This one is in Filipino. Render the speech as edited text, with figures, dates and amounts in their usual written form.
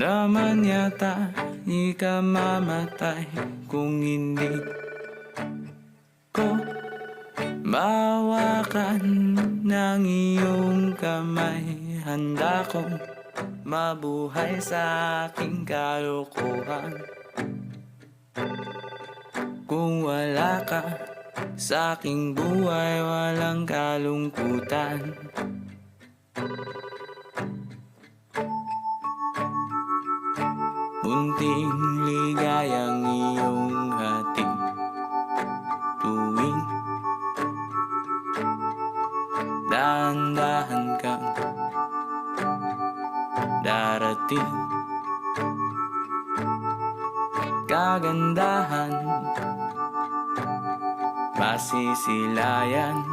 naman yata ikamamatay kung hindi ko mahawakan ng iyong kamay. Handa kong mabuhay sa aking kalokohan. Kung wala ka sa aking buhay, walang kalungkutan. Munting ligayang iyong hatid tuwing dahan-dahan kang darating. Kagandahan masisilayan